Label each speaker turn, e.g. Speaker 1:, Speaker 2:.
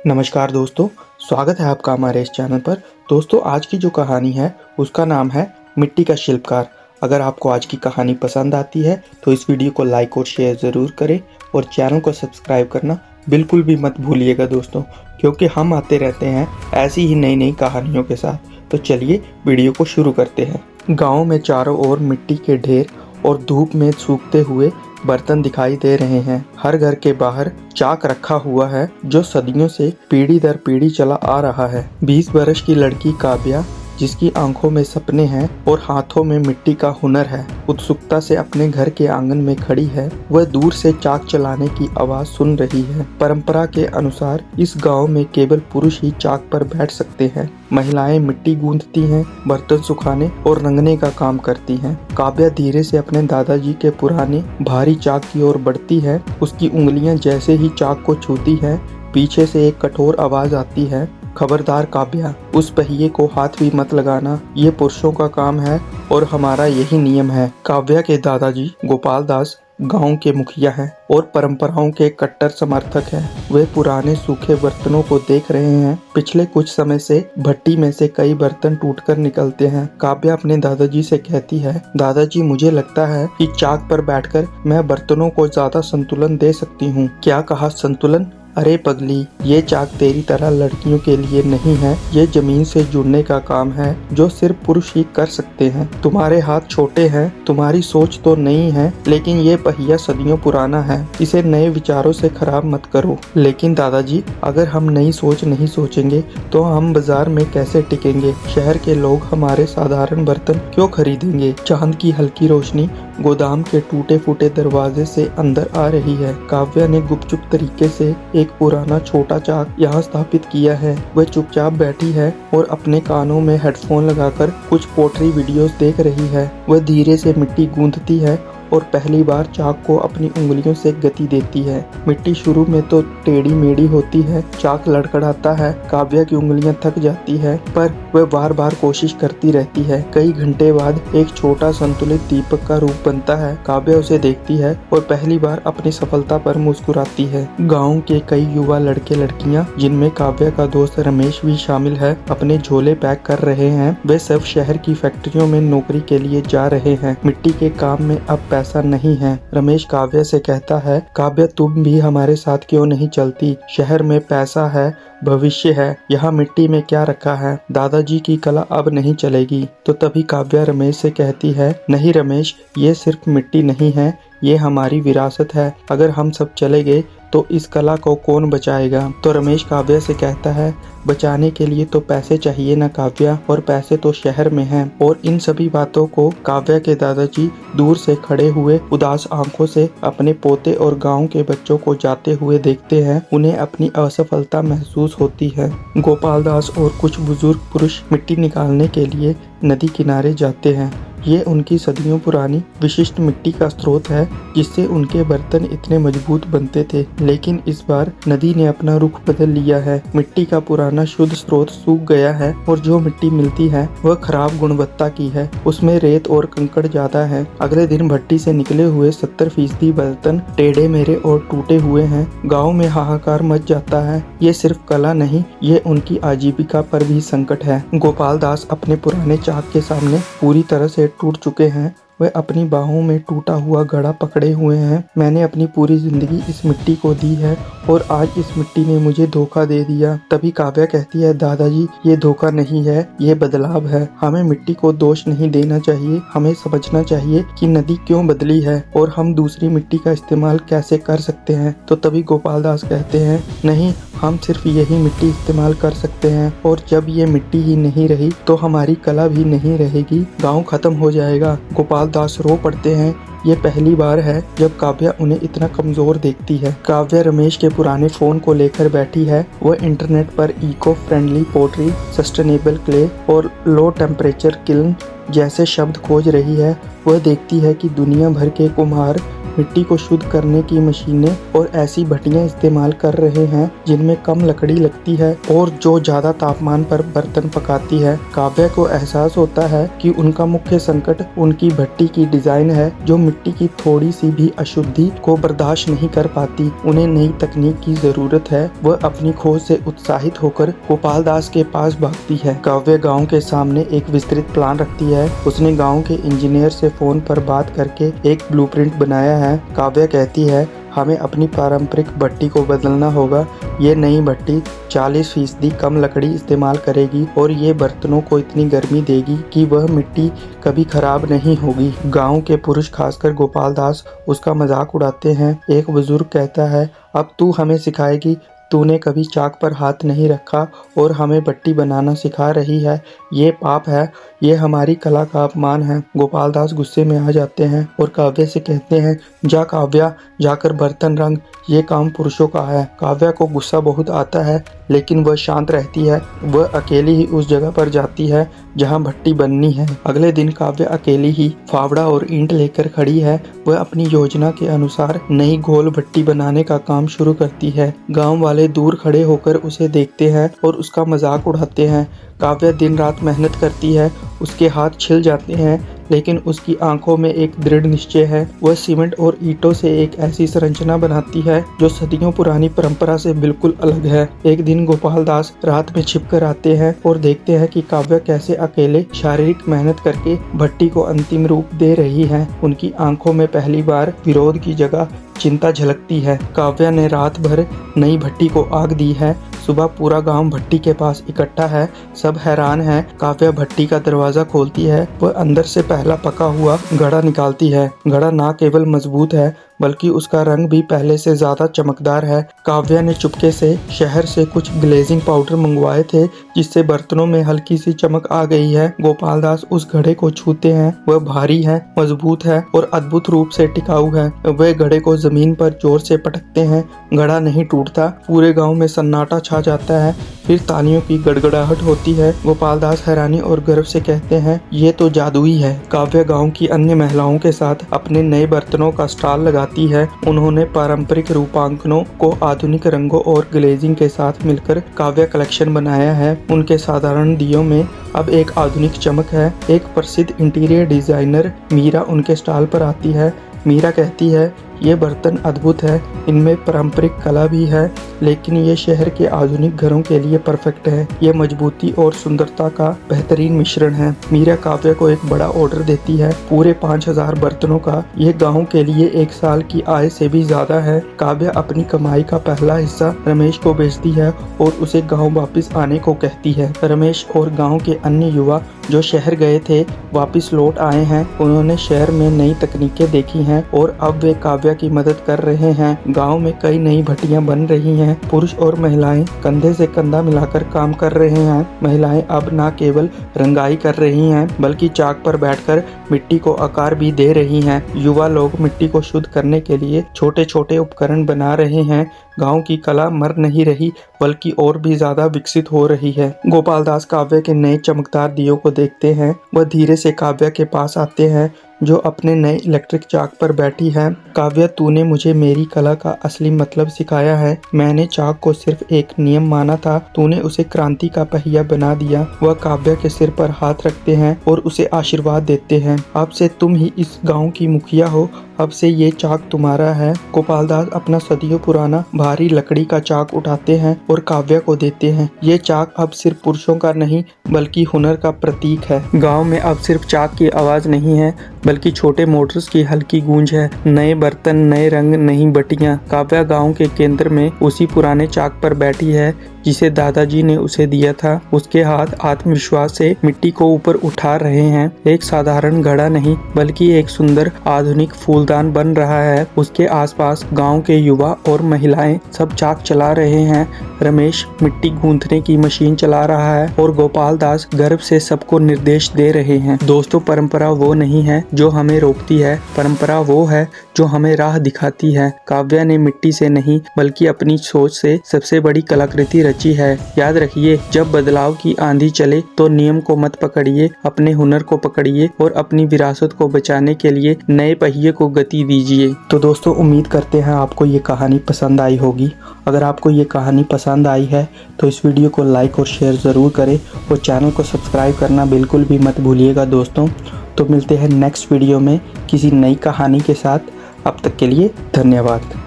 Speaker 1: नमस्कार दोस्तों, स्वागत है आपका हमारे इस चैनल पर। दोस्तों, आज की जो कहानी है उसका नाम है मिट्टी का शिल्पकार। अगर आपको आज की कहानी पसंद आती है तो इस वीडियो को लाइक और शेयर ज़रूर करें और चैनल को सब्सक्राइब करना बिल्कुल भी मत भूलिएगा दोस्तों, क्योंकि हम आते रहते हैं ऐसी ही नई नई कहानियों के साथ। तो चलिए वीडियो को शुरू करते हैं। गाँव में चारों ओर मिट्टी के ढेर और धूप में सूखते हुए बर्तन दिखाई दे रहे हैं। हर घर के बाहर चाक रखा हुआ है जो सदियों से पीढ़ी दर पीढ़ी चला आ रहा है। 20 वर्ष की लड़की काव्या, जिसकी आंखों में सपने हैं और हाथों में मिट्टी का हुनर है, उत्सुकता से अपने घर के आंगन में खड़ी है। वह दूर से चाक चलाने की आवाज सुन रही है। परंपरा के अनुसार इस गांव में केवल पुरुष ही चाक पर बैठ सकते हैं। महिलाएं मिट्टी गूंथती हैं, बर्तन सुखाने और रंगने का काम करती हैं। काव्या धीरे से अपने दादाजी के पुराने भारी चाक की ओर बढ़ती है। उसकी उंगलियां जैसे ही चाक को छूती हैं, पीछे से एक कठोर आवाज आती है, खबरदार काव्या, उस पहिए को हाथ भी मत लगाना, ये पुरुषों का काम है और हमारा यही नियम है। काव्या के दादाजी गोपाल दास गांव के मुखिया हैं और परंपराओं के कट्टर समर्थक हैं। वे पुराने सूखे बर्तनों को देख रहे हैं। पिछले कुछ समय से भट्टी में से कई बर्तन टूटकर निकलते हैं। काव्या अपने दादाजी से कहती है, दादाजी, मुझे लगता है कि चाक पर बैठकर मैं बर्तनों को ज्यादा संतुलन दे सकती हूँ। क्या कहा, संतुलन? अरे पगली, ये चाक तेरी तरह लड़कियों के लिए नहीं है। ये जमीन से जुड़ने का काम है जो सिर्फ पुरुष ही कर सकते हैं। तुम्हारे हाथ छोटे हैं, तुम्हारी सोच तो नई है, लेकिन ये पहिया सदियों पुराना है। इसे नए विचारों से खराब मत करो। लेकिन दादाजी, अगर हम नई सोच नहीं सोचेंगे तो हम बाजार में कैसे टिकेंगे? शहर के लोग हमारे साधारण बर्तन क्यों खरीदेंगे? चांद की हल्की रोशनी गोदाम के टूटे फूटे दरवाजे से अंदर आ रही है। काव्या ने गुपचुप तरीके से एक पुराना छोटा चाक यहाँ स्थापित किया है। वह चुपचाप बैठी है और अपने कानों में हेडफोन लगाकर कुछ पोट्री वीडियोस देख रही है। वह धीरे से मिट्टी गूंथती है और पहली बार चाक को अपनी उंगलियों से गति देती है। मिट्टी शुरू में तो टेढ़ी मेढ़ी होती है, चाक लड़खड़ाता है, काव्या की उंगलियां थक जाती है, पर वह बार बार कोशिश करती रहती है। कई घंटे बाद एक छोटा संतुलित दीपक का रूप बनता है। काव्या उसे देखती है और पहली बार अपनी सफलता पर मुस्कुराती है। गाँव के कई युवा लड़के लड़कियाँ, जिनमें काव्या का दोस्त रमेश भी शामिल है, अपने झोले पैक कर रहे हैं। वे सब शहर की फैक्ट्रियों में नौकरी के लिए जा रहे हैं। मिट्टी के काम में अब ऐसा नहीं है। रमेश काव्या से कहता है, काव्या, तुम भी हमारे साथ क्यों नहीं चलती? शहर में पैसा है, भविष्य है, यहाँ मिट्टी में क्या रखा है? दादाजी की कला अब नहीं चलेगी। तो तभी काव्या रमेश से कहती है, नहीं रमेश, ये सिर्फ मिट्टी नहीं है, ये हमारी विरासत है। अगर हम सब चले गए तो इस कला को कौन बचाएगा? तो रमेश काव्या से कहता है, बचाने के लिए तो पैसे चाहिए ना काव्या, और पैसे तो शहर में हैं। और इन सभी बातों को काव्या के दादाजी दूर से खड़े हुए उदास आंखों से अपने पोते और गांव के बच्चों को जाते हुए देखते हैं। उन्हें अपनी असफलता महसूस होती है। गोपाल दास और कुछ बुजुर्ग पुरुष मिट्टी निकालने के लिए नदी किनारे जाते हैं। ये उनकी सदियों पुरानी विशिष्ट मिट्टी का स्रोत है, जिससे उनके बर्तन इतने मजबूत बनते थे। लेकिन इस बार नदी ने अपना रुख बदल लिया है। मिट्टी का पुराना शुद्ध स्रोत सूख गया है और जो मिट्टी मिलती है वह खराब गुणवत्ता की है। उसमें रेत और कंकड़ ज्यादा है। अगले दिन भट्टी से निकले हुए 70% बर्तन टेढ़े मेढ़े और टूटे हुए हैं। गाँव में हाहाकार मच जाता है। ये सिर्फ कला नहीं, ये उनकी आजीविका पर भी संकट है। गोपाल दास अपने पुराने चाक के सामने पूरी तरह से टूट चुके हैं। वह अपनी बाहों में टूटा हुआ घड़ा पकड़े हुए हैं। मैंने अपनी पूरी जिंदगी इस मिट्टी को दी है और आज इस मिट्टी ने मुझे धोखा दे दिया। तभी काव्या कहती है, दादाजी, ये धोखा नहीं है, ये बदलाव है। हमें मिट्टी को दोष नहीं देना चाहिए। हमें समझना चाहिए कि नदी क्यों बदली है और हम दूसरी मिट्टी का इस्तेमाल कैसे कर सकते हैं। तो तभी गोपाल दास कहते हैं, नहीं, हम सिर्फ यही मिट्टी इस्तेमाल कर सकते हैं, और जब ये मिट्टी ही नहीं रही तो हमारी कला भी नहीं रहेगी। गाँव खत्म हो जाएगा। गोपाल दास रो पड़ते हैं। ये पहली बार है जब काव्या उन्हें इतना कमजोर देखती है। काव्या रमेश के पुराने फोन को लेकर बैठी है। वह इंटरनेट पर eco friendly pottery, sustainable clay और लो टेम्परेचर किल्न जैसे शब्द खोज रही है। वह देखती है कि दुनिया भर के कुम्हार मिट्टी को शुद्ध करने की मशीनें और ऐसी भट्टियां इस्तेमाल कर रहे हैं जिनमें कम लकड़ी लगती है और जो ज्यादा तापमान पर बर्तन पकाती है। काव्या को एहसास होता है कि उनका मुख्य संकट उनकी भट्टी की डिजाइन है, जो मिट्टी की थोड़ी सी भी अशुद्धि को बर्दाश्त नहीं कर पाती। उन्हें नई तकनीक की जरूरत है। वह अपनी खोज से उत्साहित होकर गोपाल दास के पास भागती है। काव्या गाँव के सामने एक विस्तृत प्लान रखती है। उसने गाँव के इंजीनियर से फोन पर बात करके एक ब्लूप्रिंट बनाया है। काव्या कहती है, हमें अपनी पारंपरिक भट्टी को बदलना होगा। ये नई भट्टी 40% कम लकड़ी इस्तेमाल करेगी और ये बर्तनों को इतनी गर्मी देगी कि वह मिट्टी कभी खराब नहीं होगी। गांव के पुरुष, खासकर गोपाल दास, उसका मजाक उड़ाते हैं। एक बुजुर्ग कहता है, अब तू हमें सिखाएगी? तूने कभी चाक पर हाथ नहीं रखा और हमें भट्टी बनाना सिखा रही है। ये पाप है, ये हमारी कला का अपमान है। गोपाल दास गुस्से में आ जाते हैं और काव्या से कहते हैं, जा काव्या, जाकर बर्तन रंग, ये काम पुरुषों का है। काव्या को गुस्सा बहुत आता है, लेकिन वह शांत रहती है। वह अकेली ही उस जगह पर जाती है जहां भट्टी बननी है। अगले दिन काव्या अकेली ही फावड़ा और ईंट लेकर खड़ी है। वह अपनी योजना के अनुसार नई गोल भट्टी बनाने का काम शुरू करती है। गांव वाले दूर खड़े होकर उसे देखते हैं और उसका मजाक उड़ाते हैं। काव्या दिन रात मेहनत करती है। उसके हाथ छिल जाते हैं, लेकिन उसकी आंखों में एक दृढ़ निश्चय है। वह सीमेंट और ईंटों से एक ऐसी संरचना बनाती है जो सदियों पुरानी परंपरा से बिल्कुल अलग है। एक दिन गोपाल दास रात में छिप कर आते हैं और देखते हैं कि काव्या कैसे अकेले शारीरिक मेहनत करके भट्टी को अंतिम रूप दे रही है। उनकी आंखों में पहली बार विरोध की जगह चिंता झलकती है। काव्या ने रात भर नई भट्टी को आग दी है। सुबह पूरा गांव भट्टी के पास इकट्ठा है। सब हैरान है। काव्या भट्टी का दरवाजा खोलती है। वह अंदर से पहला पका हुआ घड़ा निकालती है। घड़ा ना केवल मजबूत है, बल्कि उसका रंग भी पहले से ज्यादा चमकदार है। काव्या ने चुपके से शहर से कुछ ग्लेजिंग पाउडर मंगवाए थे, जिससे बर्तनों में हल्की सी चमक आ गई है। गोपाल दास उस घड़े को छूते हैं। वह भारी है, मजबूत है और अद्भुत रूप से टिकाऊ है। वे घड़े को जमीन पर जोर से पटकते हैं। घड़ा नहीं टूटता। पूरे गांव में सन्नाटा छा जाता है। फिर तालियों की गड़गड़ाहट होती है। गोपाल दास हैरानी और गर्व से कहते हैं, ये तो जादुई है। काव्या गांव की अन्य महिलाओं के साथ अपने नए बर्तनों का स्टॉल लगाती है। उन्होंने पारंपरिक रूपांकनों को आधुनिक रंगों और ग्लेजिंग के साथ मिलकर काव्या कलेक्शन बनाया है। उनके साधारण दियों में अब एक आधुनिक चमक है। एक प्रसिद्ध इंटीरियर डिजाइनर मीरा उनके स्टॉल पर आती है। मीरा कहती है, ये बर्तन अद्भुत है। इनमें पारंपरिक कला भी है, लेकिन ये शहर के आधुनिक घरों के लिए परफेक्ट है। ये मजबूती और सुंदरता का बेहतरीन मिश्रण है। मीरा काव्या को एक बड़ा ऑर्डर देती है, पूरे 5000 बर्तनों का। ये गांव के लिए एक साल की आय से भी ज्यादा है। काव्या अपनी कमाई का पहला हिस्सा रमेश को बेचती है और उसे गाँव वापिस आने को कहती है। रमेश और गाँव के अन्य युवा जो शहर गए थे वापिस लौट आए हैं। उन्होंने शहर में नई तकनीकें देखी हैं और अब वे काव्या की मदद कर रहे हैं। गांव में कई नई भट्टियां बन रही हैं। पुरुष और महिलाएं कंधे से कंधा मिलाकर काम कर रहे हैं। महिलाएं अब न केवल रंगाई कर रही हैं, बल्कि चाक पर बैठकर मिट्टी को आकार भी दे रही हैं। युवा लोग मिट्टी को शुद्ध करने के लिए छोटे छोटे उपकरण बना रहे हैं। गांव की कला मर नहीं रही, बल्कि और भी ज्यादा विकसित हो रही है। गोपाल दास काव्या के नए चमकदार दियों को देखते हैं। वह धीरे से काव्या के पास आते हैं, जो अपने नए इलेक्ट्रिक चाक पर बैठी है। काव्या, तूने मुझे मेरी कला का असली मतलब सिखाया है। मैंने चाक को सिर्फ एक नियम माना था, तूने उसे क्रांति का पहिया बना दिया। वह काव्या के सिर पर हाथ रखते हैं और उसे आशीर्वाद देते हैं। अब से तुम ही इस गांव की मुखिया हो। अब से ये चाक तुम्हारा है। गोपाल दास अपना सदियों पुराना भारी लकड़ी का चाक उठाते हैं और काव्या को देते हैं। ये चाक अब सिर्फ पुरुषों का नहीं, बल्कि हुनर का प्रतीक है। गांव में अब सिर्फ चाक की आवाज नहीं है, बल्कि छोटे मोटर्स की हल्की गूंज है। नए बर्तन, नए रंग, नई बटियां। काव्या गांव के केंद्र में उसी पुराने चाक पर बैठी है जिसे दादाजी ने उसे दिया था। उसके हाथ आत्मविश्वास से मिट्टी को ऊपर उठा रहे हैं। एक साधारण घड़ा नहीं, बल्कि एक सुंदर आधुनिक फूलदान बन रहा है। उसके आसपास गांव के युवा और महिलाएं सब चाक चला रहे हैं। रमेश मिट्टी गूंथने की मशीन चला रहा है और गोपाल दास गर्व से सबको निर्देश दे रहे हैं। दोस्तों, परंपरा वो नहीं है जो हमें रोकती है, परंपरा वो है जो हमें राह दिखाती है। काव्या ने मिट्टी से नहीं, बल्कि अपनी सोच से सबसे बड़ी कलाकृति रची है। याद रखिए, जब बदलाव की आंधी चले तो नियम को मत पकड़िए, अपने हुनर को पकड़िए और अपनी विरासत को बचाने के लिए नए पहिए को गति दीजिए। तो दोस्तों, उम्मीद करते हैं आपको ये कहानी पसंद आई होगी। अगर आपको ये कहानी पसंद आई है तो इस वीडियो को लाइक और शेयर ज़रूर करें और चैनल को सब्सक्राइब करना बिल्कुल भी मत भूलिएगा दोस्तों। तो मिलते हैं नेक्स्ट वीडियो में किसी नई कहानी के साथ। अब तक के लिए धन्यवाद।